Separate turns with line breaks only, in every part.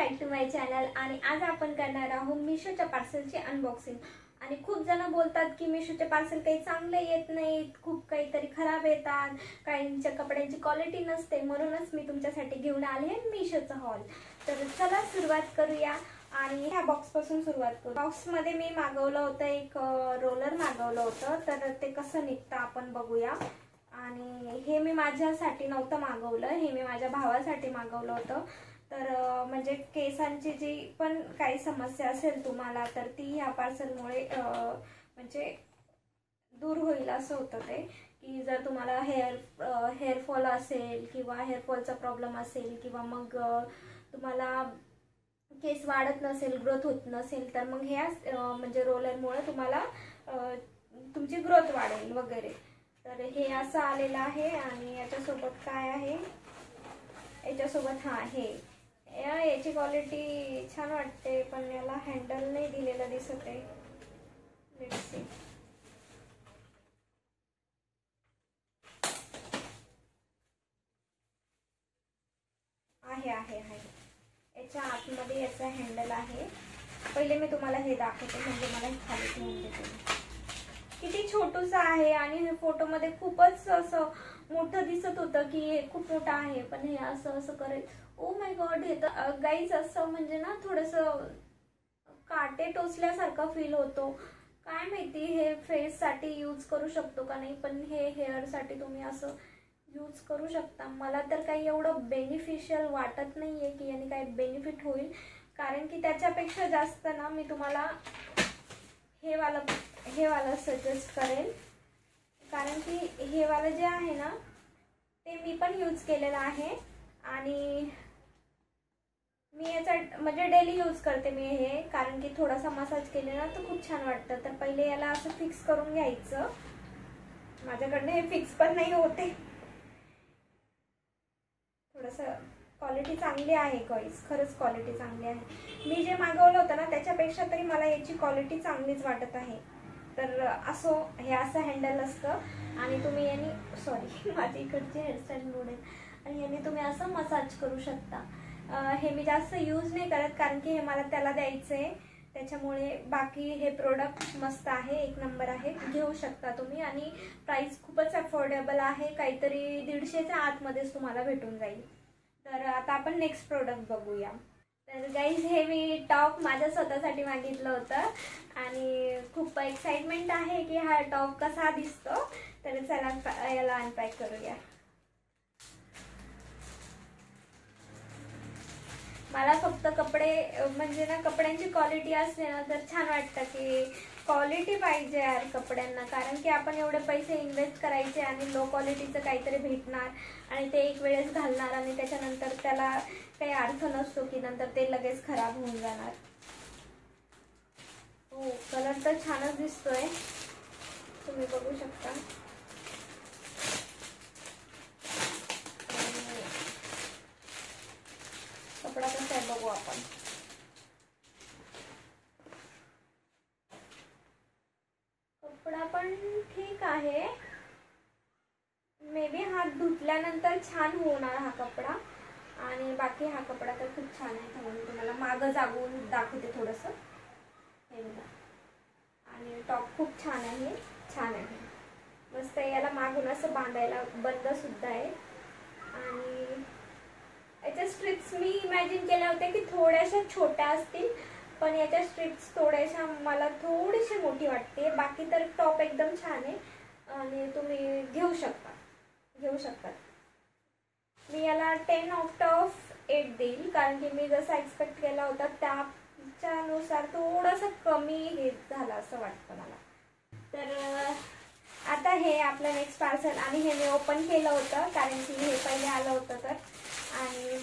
Back to my channel. आणि आज आपण करणार आहोत मिशोच्या पार्सलची अनबॉक्सिंग। आणि खूप जण बोलतात की मिशोचे पार्सल काही चांगले येत नाहीत, खूप काहीतरी खराब येतात, काहींच्या कपड्यांची क्वालिटी नसते, म्हणूनच मी तुमच्यासाठी घेऊन आले आहे मिशोचा हॉल। तर चला सुरुवात करूया आणि ह्या बॉक्स पासून सुरुवात करू। बॉक्स मध्ये मी मागवलं होतं एक रोलर मागवलं होतं, तर ते कसं निघतं आपण बघूया। आणि हे मी माझ्यासाठी नव्हतं मागवलं, हे मी माझ्या भावासाठी मागवलं होतं। तर म्हणजे केसांची जी पण काही समस्या असेल तुम्हाला, तर ती ह्या पार्सलमुळे म्हणजे दूर होईल असं होतं ते। की जर तुम्हाला हेअर फॉल असेल किंवा हेअर फॉलचा प्रॉब्लेम असेल किंवा मग तुम्हाला केस वाढत नसेल, ग्रोथ होत नसेल, तर मग ह्या म्हणजे रोलरमुळे तुम्हाला तुमची ग्रोथ वाढेल वगैरे। तर हे असं आलेलं आहे। आणि याच्यासोबत काय आहे, याच्यासोबत याची क्वालिटी छान वाटते, पण याला हँडल नाही दिलेलं दिसत आहे। Let's see. आहे याच्या आतमध्ये याचा हँडल आहे। पहिले मी तुम्हाला हे दाखवते, म्हणजे मला हे खाली ठेवून देते। किती छोटूसा आहे आणि हे फोटोमध्ये खूपच असं मोठं दिसत होतं की हे खूप मोठं आहे, पण हे असं करेल। ओ माय गॉड, हे तर गाईज असं म्हणजे ना थोडंसं काटे टोचल्यासारखा फील होतो। काय माहिती हे फेस साठी यूज करू शकतो का नाही, पण हे हेअर साठी तुम्ही असं यूज करू शकता। मला तर काही एवढं बेनिफिशियल वाटत नाहीये की याने काही बेनिफिट होईल, कारण की त्याच्यापेक्षा जास्त ना मी तुम्हाला हे वाला सजेस्ट करेल। कारण की हे वाला जे आहे ना ते मी पण यूज केलेलं आहे आणि मी याचा म्हणजे डेली यूज करते मी हे। कारण की थोडासा मसाज केले ना तर खूप छान वाटतं। तर पहिले याला असं फिक्स करून घ्यायचं। माझ्याकडनं हे फिक्स पण नाही होते, थोडंसं क्वालिटी चांगली आहे गाईस, खरंच क्वालिटी चांगली आहे। मी जे मागवलं होतं ना त्याच्यापेक्षा तरी मला याची क्वालिटी चांगलीच वाटत आहे। तर असो, हे असं हँडल असतं आणि तुम्ही याने माझी इकडची हेअरस्टाईल मोडेल, आणि याने तुम्ही असं मसाज करू शकता। हे मी जास्त यूज नाही करत, कारण की हे मला त्याला द्यायचं आहे, त्याच्यामुळे। बाकी हे प्रोडक्ट मस्त आहे, एक नंबर आहे, घेऊ शकता तुम्ही। आणि प्राइस खूपच अफोर्डेबल आहे, काहीतरी 150च्या आतमध्येच तुम्हाला भेटून जाईल। तर आता आपण नेक्स्ट प्रोडक्ट बघूया। तर गाईज हे मी टॉप माझ्या स्वतःसाठी मागितलं होतं आणि खूप एक्साइटमेंट आहे की हा टॉप कसा दिसतो। तर चला याला अनपॅक करूया। मला फक्त कपडे म्हणजे ना कपड्यांची क्वालिटी असते ना तर छान वाटतं की क्वालिटी पाहिजे यार कपड्यांना। कारण की आपण एवढे पैसे इन्व्हेस्ट करायचे आणि लो क्वालिटीचं काहीतरी भेटणार आणि ते एक वेळेस घालणार आणि त्याच्यानंतर त्याला काही अर्थ नसतो की नंतर ते लगेच खराब होऊन जाणार। हो, कलर तर छानच दिसतोय, तुम्ही बघू शकता। कपडा कसा आहे बघू आपण। कपडा पण ठीक आहे, मे बी हात धुतल्यानंतर छान होणार हा कपडा। आणि बाकी हा कपडा तर खूप छान आहे, म्हणून तुम्हाला मागं जागून दाखवते थोडंसं। हे बघा, आणि टॉप खूप छान आहे, मस्त। याला मागून असं बांधायला बंद सुद्धा आहे। आणि याच्या स्ट्रिप्स मी इमॅजिन केल्या होत्या की थोड्याशा छोट्या असतील, पण याच्या स्ट्रिप्स थोड्याशा मला थोडीशी मोठी वाटते। बाकी तर टॉप एकदम छान आहे आणि तुम्ही घेऊ शकता। मी याला 10 आउट ऑफ 8 देईल, कारण की मी जसा एक्सपेक्ट केला होता त्याच्यानुसार थोडंसं कमी हे झालं असं वाटतं मला। तर आता हे आपलं नेक्स्ट पार्सल, आणि हे मी ओपन केलं होतं कारण की हे पहिले आलं होतं तर। आणि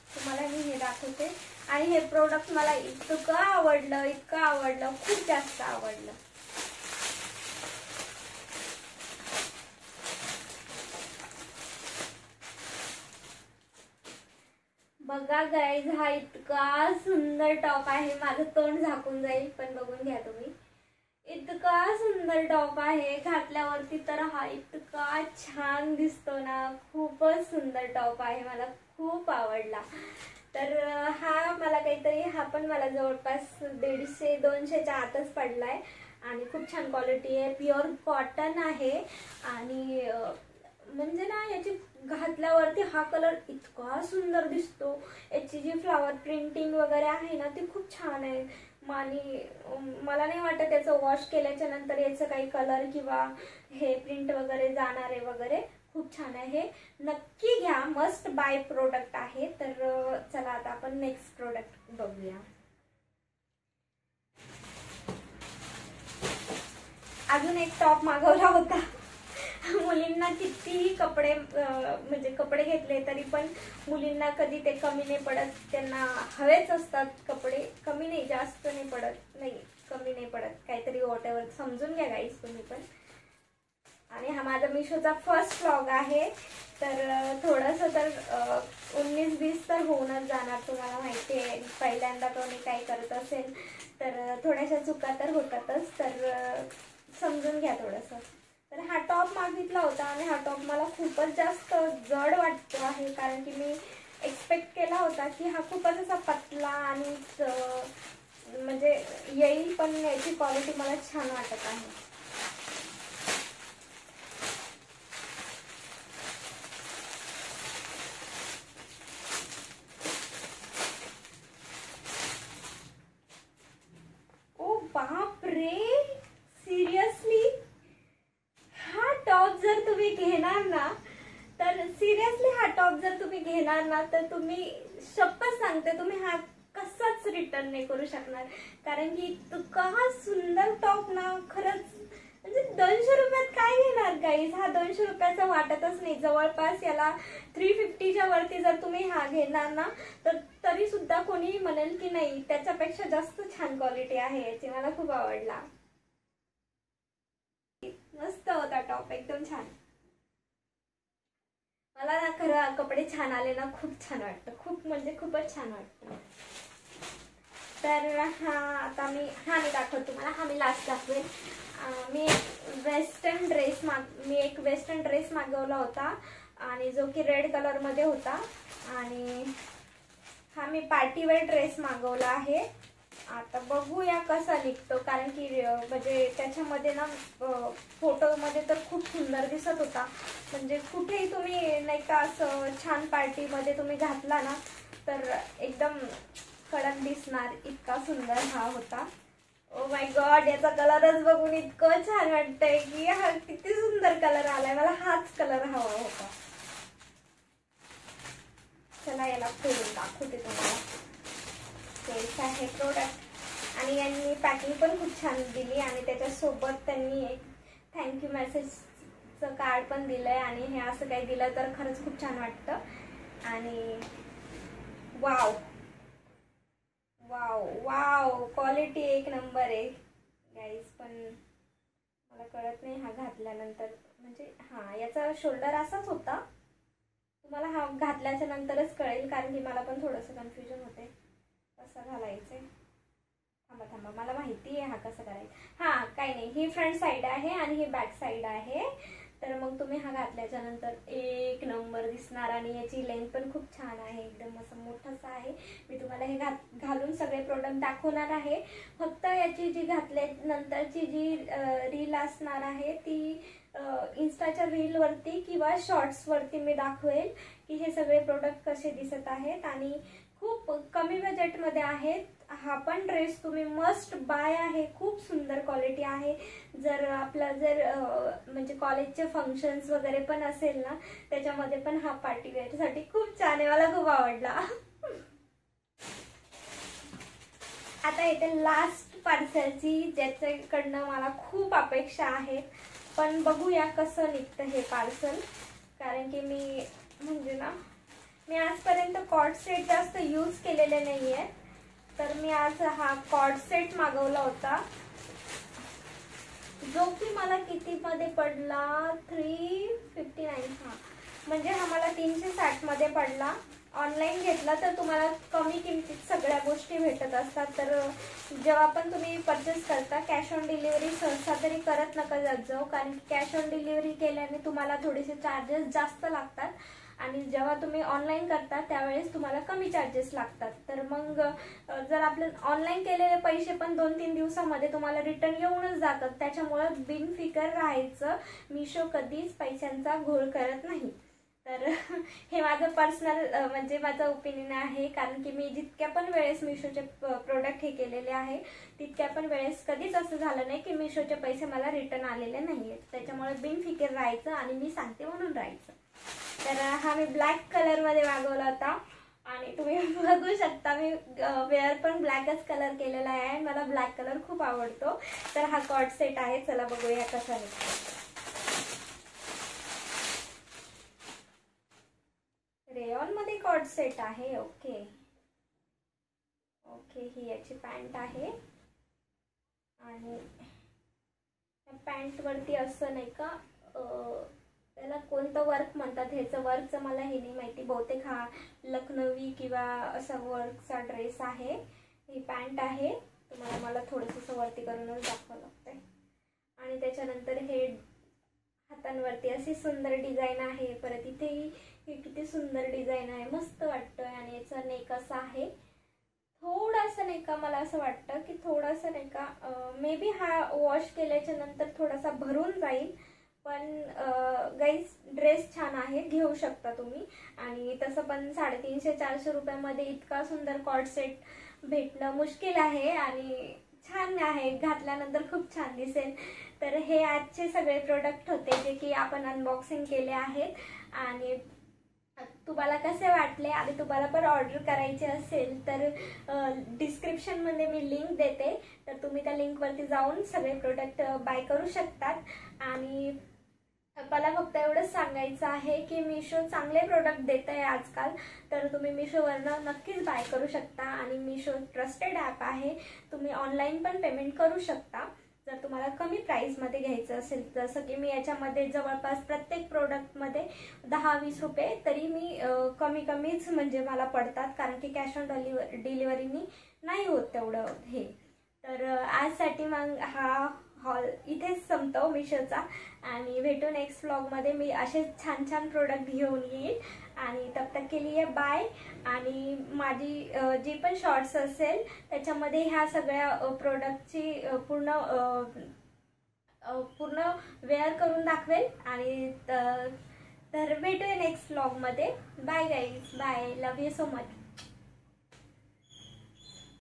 तुम्हाला मी हे दाखवते। आणि हे प्रोडक्ट मला इतकं आवडलं, खूप जास्त आवडलं। बघा गाईज, हा इतका सुंदर टॉप आहे, माझं तोंड झाकून जाईल पण बघून घ्या तुम्ही। इतका सुंदर टॉप आहे, घातल्यावरती तर हा इतका छान दिसतो ना, खूपच सुंदर टॉप आहे, मला खूप आवडला। तर हा मला काहीतरी, हा पण मला जवळपास 150-200च्या आतच पडलाय आणि खूप छान क्वालिटी आहे, प्युअर कॉटन आहे. आणि म्हणजे ना याची घातल्यावरती हा कलर इतका सुंदर दिसतो. याची जी फ्लावर प्रिंटिंग वगैरे आहे ना ती खूप छान आहे. आणि मला नाही वाटत त्याचं वॉश केल्याच्या नंतर याचं काही कलर किंवा हे प्रिंट वगैरे जाणार आहे वगैरे. खूप छान आहे, नक्की घ्या, मस्ट बाय प्रोडक्ट आहे. तर चला आता आपण नेक्स्ट प्रोडक्ट बघूया. अजून एक टॉप मागवला होता. मुलींना कितीही कपडे म्हणजे कपडे घेतले तरी पण मुलींना कधी ते कमी नाही पडत, त्यांना हवेच असतात कपडे. कमी नाही, जास्त नाही पडत, नाही कमी नाही पडत, काहीतरी वॉटेवर समजून घ्या गाईस तुम्ही पण. आणि हा माझा मिशोचा फर्स्ट व्लॉग आहे. तर थोडंसं तर 19-20 तर होऊनच जाणार, तुम्हाला माहिती आहे. पहिल्यांदा कोणी काही करत असेल तर थोड्याशा चुका तर होतातच, तर समजून घ्या थोडंसं. तर हा टॉप मागितला होता आणि हा टॉप मला खूपच जास्त जड वाटतो आहे, कारण की मी एक्सपेक्ट केला होता की हा खूपच असा पतला आणि म्हणजे येईल, पण याची क्वालिटी मला छान वाटत आहे. ओ बाप रे, सिरियसली हा टॉप जर तुम्ही घेणार ना, तर सिरियसली हा टॉप जर तुम्ही घेणार ना, तर तुम्ही शपथ सांगते तुम्ही हा कसाच रिटर्न नाही करू शकणार. कारण की इतका सुंदर टॉप ना, खरंच म्हणजे 200 रुपयात काय घेणार गाईज. हा 200 रुपयाचा वाटतच नाही. जवळपास याला 350च्या वरती जर तुम्ही हा घेणार ना, तर तरी सुद्धा कोणी म्हणेल की नाही त्याच्यापेक्षा जास्त छान क्वालिटी आहे याची. मला खूप आवडला, मस्त होता टॉप, एकदम छान. मला ना खरं कपडे छान आले ना खूप छान वाटतं, खूप म्हणजे खूपच छान वाटतं. तर हा आता मी दाखवते तुम्हाला, हा मी लास्ट दाखवेल. मी एक वेस्टर्न ड्रेस मागवला होता आणि जो की रेड कलरमध्ये होता. आणि हा मी पार्टीवेअर ड्रेस मागवला आहे. आता बघूया कसा निघतो, कारण की म्हणजे त्याच्यामध्ये ना फोटोमध्ये तर खूप सुंदर दिसत होता. म्हणजे कुठेही तुम्ही नाही का असं छान पार्टीमध्ये तुम्ही घातला ना तर एकदम कडक दिसणार, इतका सुंदर हा होता. ओ माय गॉड, याचा कलरच बघून इतकं छान वाटतंय की हा किती सुंदर कलर आलाय. मला हाच कलर हवा होता. चला याला खोलून दाखवते तुम्हाला. तेच आहे प्रोडक्ट. आणि यांनी पॅकिंग पण खूप छान दिली आणि त्याच्यासोबत त्यांनी एक थँक्यू मेसेजचं कार्ड पण दिलंय. आणि हे असं काही दिलं तर खरंच खूप छान वाटतं. आणि वाव वाव वाव, क्वालिटी एक नंबर आहे गाईज. पण मला कळत नाही हा घातल्यानंतर, म्हणजे हा याचा शोल्डर असाच होता. तुम्हाला हा घातल्याच्या नंतरच कळेल, कारण की मला पण थोडंसं कन्फ्युजन होते कसं घालायचंय. थांबा मला माहिती आहे हा कसं करायचं. हा काही नाही, ही फ्रंट साईड आहे आणि ही बॅक साईड आहे. तर मग तुम्ही हा घातल्याच्या नंतर एक नंबर दिसणार. आणि याची लेंथ पण खूप छान आहे, एकदम असं मोठंसं आहे. मी तुम्हाला हे घालून सगळे प्रोडक्ट दाखवणार आहे. फक्त याची जी घातल्यानंतरची जी रील असणार आहे ती इन्स्टाच्या रीलवरती किंवा शॉर्ट्सवरती मी दाखवेल की हे सगळे प्रोडक्ट कसे दिसत आहेत. आणि खूप कमी बजेटमध्ये आहेत. हा पण ड्रेस तुम्ही मस्ट बाय आहे, खूप सुंदर क्वालिटी आहे. जर आपलं म्हणजे कॉलेजचे फंक्शन्स वगैरे पण असेल ना, त्याच्यामध्ये पण हा पार्टीवेअरसाठी खूप छान आहे. मला खूप आवडला. आता येते लास्ट पार्सलची, ज्याच्याकडनं मला खूप अपेक्षा आहेत. पण बघूया कसं निघतं हे पार्सल. कारण की मी आजपर्यंत कॉर्ड सेट जास्त यूज केलेले नाही आहे. तर मी आज हा कॉर्ड सेट मागवला होता, जो की मला कितीमध्ये पडला, 359. हा म्हणजे हा मला 360 मध्ये पडला. ऑनलाईन घेतला तर तुम्हाला कमी किमतीत सगळ्या गोष्टी भेटत असतात. तर जेव्हा पण तुम्ही परचेस करता, कॅश ऑन डिलिव्हरी सहसा तरी करत नका जात जाऊ, कारण की कॅश ऑन डिलिव्हरी केल्याने तुम्हाला थोडेसे चार्जेस जास्त लागतात. आणि जेव्हा तुम्ही ऑनलाईन करता त्यावेळेस तुम्हाला कमी चार्जेस लागतात. तर मग जर आपले ऑनलाईन केलेले पैसे पण 2-3 दिवसामध्ये तुम्हाला रिटर्न येऊनच जातात. त्याच्यामुळे बिनफिकर राहायचं. मिशो कधीच पैशांचा घोळ करत नाही. तर हे माझं पर्सनल म्हणजे माझं ओपिनियन आहे. कारण की मी जितक्या पण वेळेस मिशोचे प्रोडक्ट हे केलेले आहे तितक्या पण वेळेस कधीच असं झालं नाही की मिशोचे पैसे मला रिटर्न आलेले नाही आहेत. त्याच्यामुळे बिनफिकर राहायचं आणि मी सांगते म्हणून राहायचं. तर हा मी ब्लॅक कलरमध्ये मागवला होता आणि तुम्ही बघू शकता मी वेअर पण ब्लॅकच कलर केलेला आहे आणि मला ब्लॅक कलर खूप आवडतो. तर हा कॉर्ड सेट आहे. चला बघूया कसा निघतो. रेयॉन मध्ये कॉर्ड सेट आहे. ओके ओके, ही याची पॅन्ट आहे आणि पॅन्ट वरती असं नाही का त्याला कोणतं वर्क म्हणतात, ह्याचं वर्कचं मला हे नाही माहिती. बहुतेक हा लखनवी किंवा असा वर्कचा ड्रेस आहे. ही पॅन्ट आहे. तुम्हाला मला थोडंसं वरती करूनच दाखवावं लागतंय. आणि त्याच्यानंतर हे हातांवरती अशी सुंदर डिझाईन आहे. परत इथेही ही किती सुंदर डिझाईन आहे, मस्त वाटतोय. आणि याचा नेक असा आहे. थोडासा नाही का मला असं वाटतं की थोडासा नाही का मे बी हा वॉश केल्याच्या नंतर थोडासा भरून जाईल. पण गाईज ड्रेस छान आहे, घेऊ शकता तुम्ही. आणि तसं पण 350-400 रुपयामध्ये इतका सुंदर कॉर्ड सेट भेटणं मुश्किल आहे आणि छान आहे. घातल्यानंतर खूप छान दिसेल. तर हे आजचे सगळे प्रोडक्ट होते जे की आपण अनबॉक्सिंग केले आहेत. आणि तुम्हाला कसे वाटले आणि तुम्हाला पण ऑर्डर करायचे असेल तर डिस्क्रिप्शनमध्ये मी लिंक देते. तर तुम्ही त्या लिंकवरती जाऊन सगळे प्रोडक्ट बाय करू शकतात. आणि मला फक्त एवढंच सांगायचं आहे की मिशो चांगले प्रोडक्ट देत आहे आजकाल. तर तुम्ही मिशोवरनं नक्कीच बाय करू शकता. आणि मिशो ट्रस्टेड ॲप आहे. तुम्ही ऑनलाईन पण पेमेंट करू शकता जर तुम्हाला कमी प्राईसमध्ये घ्यायचं असेल. जसं की मी याच्यामध्ये जवळपास प्रत्येक प्रोडक्टमध्ये 10-20 रुपये तरी मी कमीच म्हणजे मला पडतात. कारण की कॅश ऑन डिलिव्हरीनी नाही होत तेवढं हे. तर आजसाठी मग हा हॉल इथेच संपतो मिशोचा. आणि भेटू नेक्स्ट व्लॉगमध्ये. मी असे छान छान प्रोडक्ट घेऊन येईल. आणि तब तक के लिए बाय. आणि माझी जी पण शॉर्ट्स असेल त्याच्यामध्ये ह्या सगळ्या प्रोडक्टची पूर्ण वेअर करून दाखवेल. आणि तर भेटूया नेक्स्ट व्लॉगमध्ये. Bye guys, bye, love you so much.